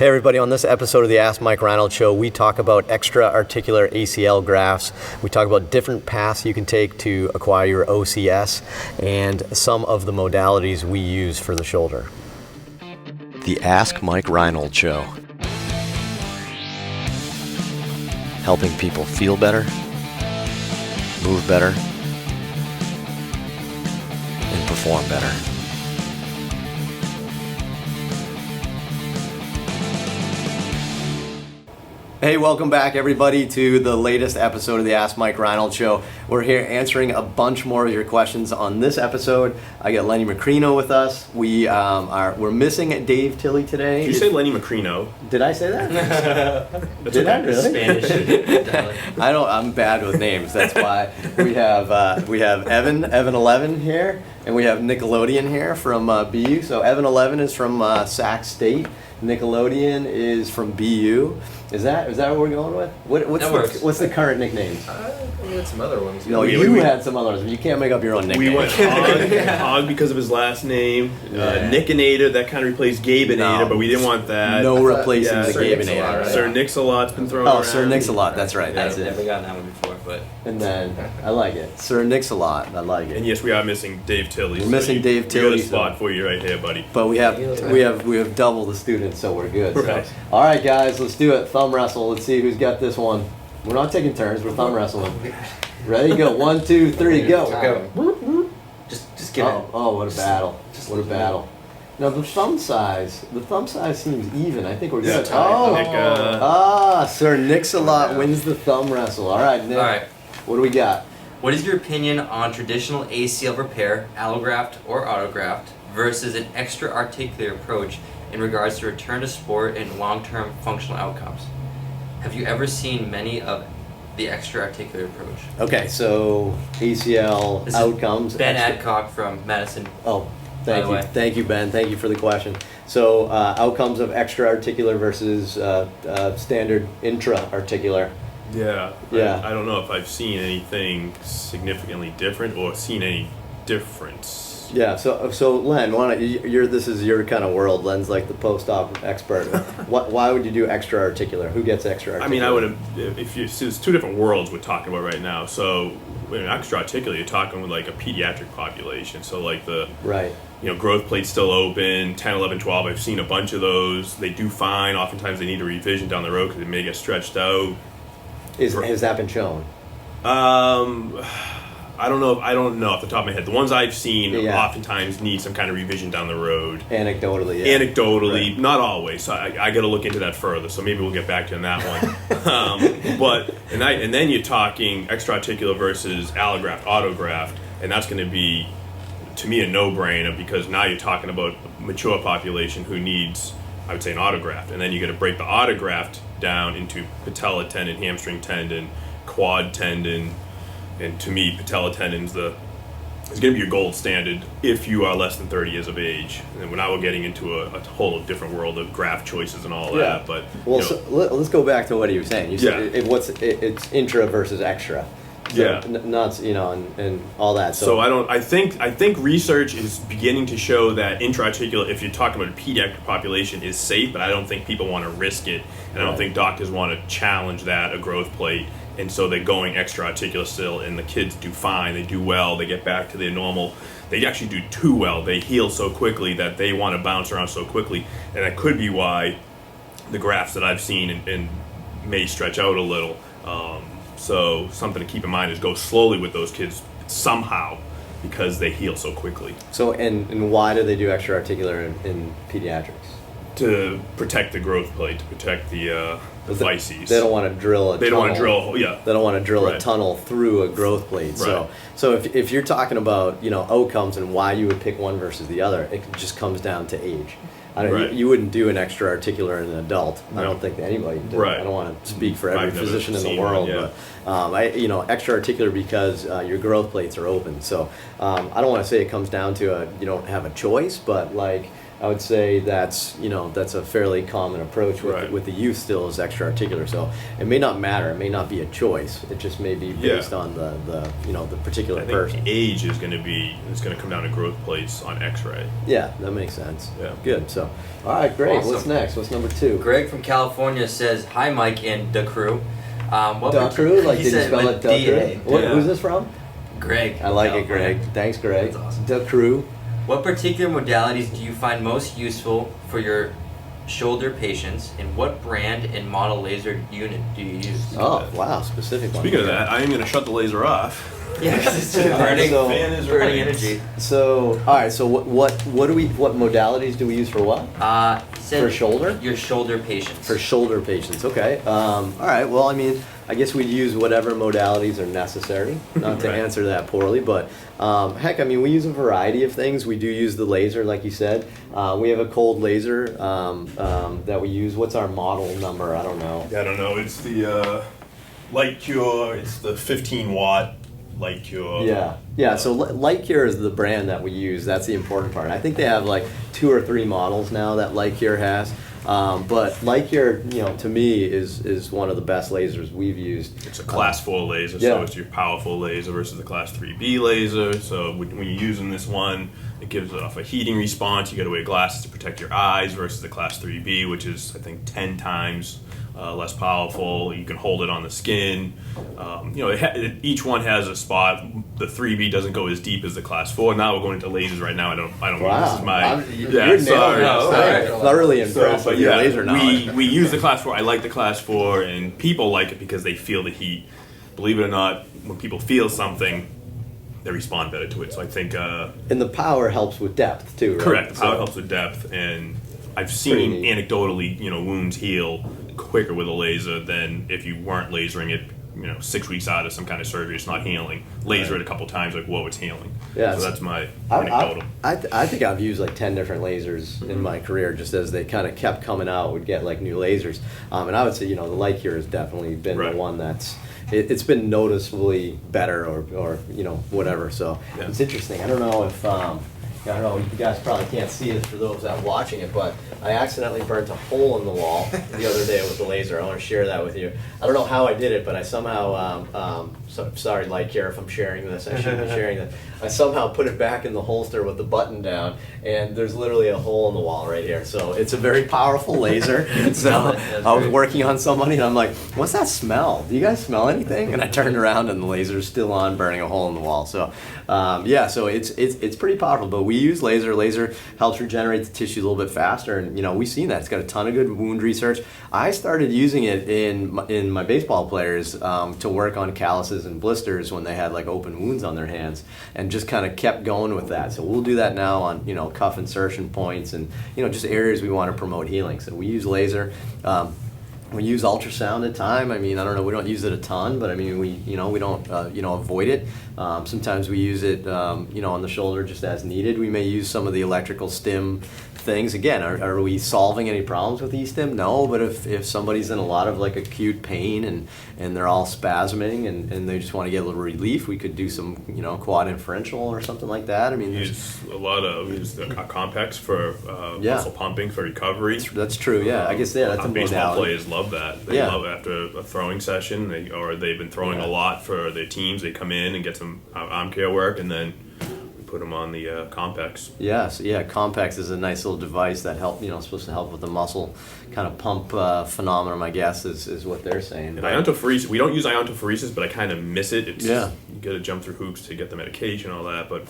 Hey everybody, on this episode of the Ask Mike Reinold Show, we talk about extra-articular ACL grafts. We talk about different paths you can take to acquire your OCS and some of the modalities we use for the shoulder. The Ask Mike Reinold Show. Helping people feel better, move better, and perform better. Hey, welcome back everybody to the latest episode of the Ask Mike Reinold Show. We're here answering a bunch more of your questions on this episode. I got Lenny Macrino with us. We're missing Dave Tilley today. Did you say Lenny Macrino? Did I say that? Did I really? Spanish. I'm bad with names. That's why we have Evan 11 here, and we have Nickelodeon here from BU. So Evan 11 is from Sac State. Nickelodeon is from BU. Is that what we're going with? What's the current nicknames? We had some other ones. No, you had some others. You can't make up your own nickname. We went Hog because of his last name. Nickinator, that kind of replaced Gabeinator, but we didn't want that. No replacing the Sir Gabeinator. Right? Sir Nix-a-Lot's been thrown around. Sir Nix-a-Lot, that's right. Yeah, That's I've it. never gotten that one before, but... And then, I like it. Sir Nix-a-Lot, I like it. And yes, we are missing Dave Tilley. We're missing Dave Tilley. We got a spot for you right here, buddy. But we have double the students, so we're good. Right. So. All right, guys, let's do it. Thumb wrestle. Let's see who's got this one. We're not taking turns. We're thumb wrestling. Ready? Go. 1, 2, 3, go. Go. Just get it. Oh, what a battle! What a battle! Now the thumb size seems even. I think we're good. Sir Nix-a-Lot wins the thumb wrestle. All right, Nick. All right. What do we got? What is your opinion on traditional ACL repair, allograft or autograft, versus an extra-articular approach in regards to return to sport and long-term functional outcomes? Have you ever seen many of the extra-articular approach? Okay, so ACL This outcomes. is Ben Adcock from Madison. Oh, By the way. Thank you, Ben. Thank you for the question. So outcomes of extra-articular versus standard intra-articular. Yeah. Yeah. I don't know if I've seen anything significantly different or seen any difference. Yeah. So Len, this is your kind of world. Len's like the post-op expert. Why would you do extra-articular? Who gets extra-articular? I mean, I would have, there's two different worlds we're talking about right now. So, in extra-articular, you're talking with like a pediatric population. So, like right. Growth plate's still open, 10, 11, 12. I've seen a bunch of those. They do fine. Oftentimes, they need a revision down the road because they may get stretched out. Has that been shown? I don't know off the top of my head. The ones I've seen oftentimes need some kind of revision down the road. Anecdotally, yeah. Right. Not always. So I got to look into that further. So maybe we'll get back to you on that one. And then you're talking extra-articular versus allograft, autograft, and that's going to be, to me, a no-brainer because now you're talking about a mature population who needs, I would say, an autograft, and then you got to break the autograft down into patella tendon, hamstring tendon, quad tendon. And to me, patella tendon is going to be your gold standard if you are less than 30 years of age. And now we're getting into a whole different world of graft choices and all that. But so let's go back to what you were saying. You said it's intra versus extra. So nuts, and all that. So I think research is beginning to show that intra-articular, if you're talking about a pediatric population, is safe, but I don't think people want to risk it, and I don't think doctors want to challenge a growth plate. And so they're going extra-articular still, and the kids do fine. They do well. They get back to their normal. They actually do too well. They heal so quickly that they want to bounce around so quickly. And that could be why the grafts that I've seen and may stretch out a little. So something to keep in mind is go slowly with those kids somehow because they heal so quickly. So, and why do they do extra-articular in pediatrics? To protect the growth plate, to protect the physes. They don't want to drill a tunnel. They don't want to drill, They don't want to drill a tunnel through a growth plate. Right. So if you're talking about, outcomes and why you would pick one versus the other, it just comes down to age. You wouldn't do an extra-articular in an adult. No. I don't think anybody would. Right. I don't want to speak for every physician in the world, one, but extra-articular because your growth plates are open. So I don't want to say it comes down to you don't have a choice, but I would say that's a fairly common approach with, Right. with the youth still is extra-articular. So it may not matter. It may not be a choice. It just may be based on the particular I think person. age is going to come down to growth plates on X-ray. Yeah, that makes sense. Yeah. Good. So, all right, great. Awesome. What's next? What's number 2? Greg from California says, "Hi, Mike and the crew." Duck crew? Like, he did you said spell with it Duck DA. crew? Yeah. Who's this from? Greg. I like it, California. Greg. Thanks, Greg. That's awesome. Duck crew. What particular modalities do you find most useful for your shoulder patients, and what brand and model laser unit do you use? Oh, wow, specific one. Speaking of that, I am going to shut the laser off. Yeah, 'cause it's burning, So- Fan is burning running. energy. So, all right. So, what modalities do we use for what? Said For shoulder? Your shoulder patients. For shoulder patients, okay. All right, well, I mean, I guess we'd use whatever modalities are necessary, not to Right. answer that poorly, but heck, I mean, we use a variety of things. We do use the laser, like you said. We have a cold laser that we use. What's our model number? I don't know. I don't know. It's the Light Cure. It's the 15-watt Light Cure. Yeah. So Light Cure is the brand that we use. That's the important part. I think they have like 2 or 3 models now that Light Cure has. But Light Cure, to me, is one of the best lasers we've used. It's a class 4 laser, Yeah. so it's your powerful laser versus the class 3B laser. So when you're using this one, it gives off a heating response. You got to wear glasses to protect your eyes versus the class 3B, which is, I think, 10 times less powerful. You can hold it on the skin. Each one has a spot. The 3B doesn't go as deep as the class 4. Now we're going into lasers right now. I don't Wow. This is my You're nailing sorry. it. No, Sorry. sorry. Not really So, impressed but with your yeah, laser knowledge. we use the class 4. I like the class 4, and people like it because they feel the heat. Believe it or not, when people feel something, they respond better to it. So I think And the power helps with depth, too, right? correct. The power So- helps with depth, and I've Pretty seen neat. anecdotally, wounds heal quicker with a laser than if you weren't lasering it. 6 weeks out of some kind of surgery, it's not healing. Laser it a couple times, like whoa, it's healing. Yeah, so that's my I, anecdotal. I think I've used like 10 different lasers in my career, just as they kind of kept coming out, would get like new lasers. And I would say, the Light Cure has definitely been Right. the one that's, it's been noticeably better or whatever. So Yeah. it's interesting. I don't know if, I don't know, you guys probably can't see this for those that are watching it, but I accidentally burnt a hole in the wall the other day with the laser. I want to share that with you. I don't know how I did it, but I somehow, sorry Light Cure if I'm sharing this, I shouldn't be sharing that. I somehow put it back in the holster with the button down, and there's literally a hole in the wall right here. So it's a very powerful laser. So That's I was great. working on somebody, and I'm like, what's that smell? Do you guys smell anything? And I turned around, and the laser's still on, burning a hole in the wall. So so it's pretty powerful, but we use laser. Laser helps regenerate the tissue a little bit faster, and we've seen that. It's got a ton of good wound research. I started using it in my baseball players to work on calluses and blisters when they had like open wounds on their hands, and just kind of kept going with that. So we'll do that now on cuff insertion points and just areas we want to promote healing. So we use laser. We use ultrasound at time. I mean, I don't know. We don't use it a ton, but I mean, we don't avoid it. Sometimes we use it on the shoulder just as needed. We may use some of the electrical stim things. Again, are we solving any problems with e-stim? No, but if somebody's in a lot of like acute pain and they're all spasming and they just want to get a little relief, we could do some quad inferential or something like that. I mean, We use the complex for Yeah. muscle pumping for recovery. that's true. Yeah, I guess that's a Baseball modality. players love that. They Yeah. love after a throwing session, they've been throwing Yeah. a lot for their teams. They come in and get some arm care work, and then we put them on the complex. Yes, yeah, Compex is a nice little device that supposed to help with the muscle kind of pump phenomenon, I guess, is what they're saying. And iontophoresis, we don't use iontophoresis, but I kind of miss it. It's, Yeah. You got to jump through hoops to get the medication and all that, but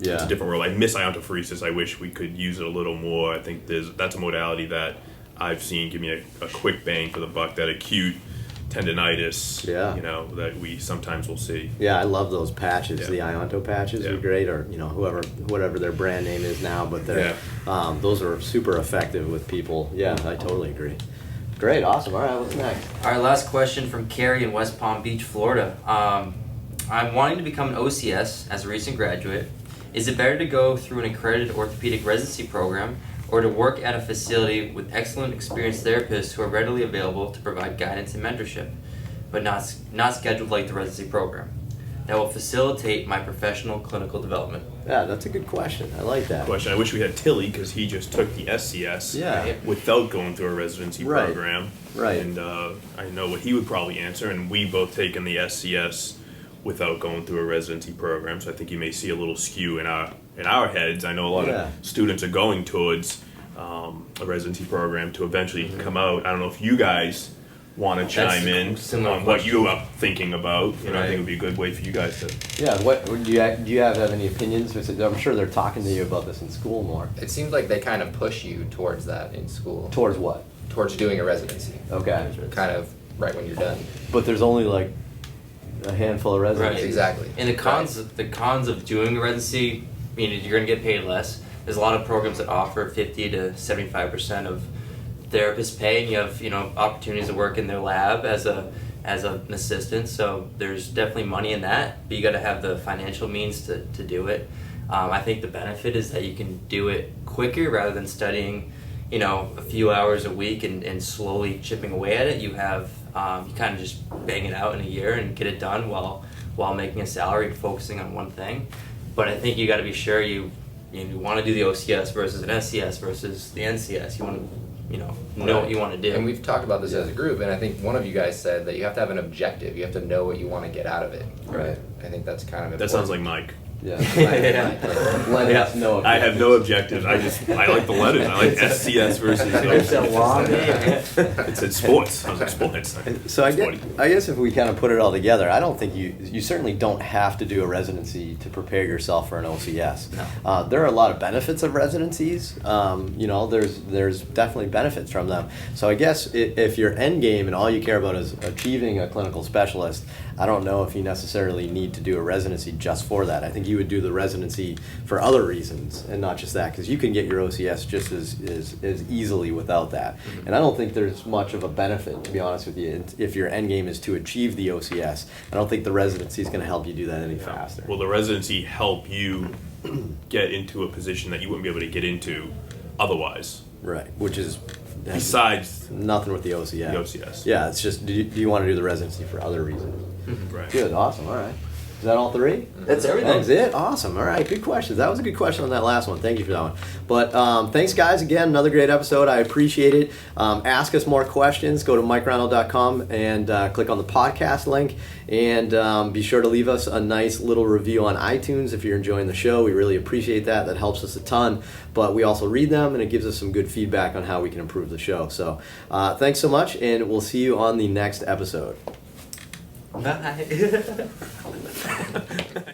Yeah. it's a different world. I miss iontophoresis. I wish we could use it a little more. I think that's a modality that I've seen give me a quick bang for the buck, that acute tendonitis, Yeah. that we sometimes will see. Yeah, I love those patches. Yeah. The Ionto patches Yeah. are great, or whatever their brand name is now, but they're those are super effective with people. Yeah, I totally agree. Great, awesome. All right, what's next? Our last question from Carrie in West Palm Beach, Florida. I'm wanting to become an OCS as a recent graduate. Is it better to go through an accredited orthopedic residency program or to work at a facility with excellent experienced therapists who are readily available to provide guidance and mentorship, but not scheduled like the residency program? that will facilitate my professional clinical development? Yeah, that's a good question. I like that. Question. I wish we had Tilly because he just took the SCS Yeah. without going through a residency Right. program. Right. And I know what he would probably answer, and we both taken the SCS without going through a residency program. So I think you may see a little skew in our heads. I know a lot Yeah. of students are going towards a residency program to eventually come out. I don't know if you guys want to chime in similar on what you are thinking about. I Right. think it would be a good way for you guys to. Yeah, what do you have any opinions? I'm sure they're talking to you about this in school more. It seems like they kind of push you towards that in school, Towards what? towards doing a residency. Okay. Kind of right when you're done. But there's only like a handful of residents. Right. Exactly. And the cons of doing a residency, I mean, you're going to get paid less. There's a lot of programs that offer 50 to 75% of therapist pay, and you have opportunities to work in their lab as an assistant. So there's definitely money in that, but you got to have the financial means to do it. I think the benefit is that you can do it quicker rather than studying, a few hours a week and slowly chipping away at it. You have you kind of just bang it out in a year and get it done while making a salary and focusing on one thing. But I think you got to be sure you want to do the OCS versus an SCS versus the NCS. You want to know what you want to do. And we've talked about this as a group, and I think one of you guys said that you have to have an objective. You have to know what you want to get out of it. Right. I think that's kind of important. That sounds like Mike. Yeah. Yeah. Let us know. I have no objectives. I like the letters. I like SCS versus. It's a long name. It said sports. I was like sports. So I Sporty. guess if we kind of put it all together, I don't think you certainly don't have to do a residency to prepare yourself for an OCS. No. There are a lot of benefits of residencies. There's definitely benefits from them. So I guess if your end game and all you care about is achieving a clinical specialist, I don't know if you necessarily need to do a residency just for that. I think you would do the residency for other reasons and not just that, because you can get your OCS just as easily without that. Mm-hmm. And I don't think there's much of a benefit, to be honest with you, if your end game is to achieve the OCS. I don't think the residency is going to help you do that any faster. Will the residency help you get into a position that you wouldn't be able to get into otherwise? Right, which is Besides nothing with the OCS. the OCS. Yeah, it's just, do you want to do the residency for other reasons? Right. Good, awesome, all right. Is that all three? That's everything. That's it? Awesome. All right, good questions. That was a good question on that last one. Thank you for that one. But thanks, guys. Again, another great episode. I appreciate it. Ask us more questions. Go to MikeReinold.com and click on the podcast link. And be sure to leave us a nice little review on iTunes if you're enjoying the show. We really appreciate that. That helps us a ton. But we also read them, and it gives us some good feedback on how we can improve the show. So thanks so much, and we'll see you on the next episode. Bye.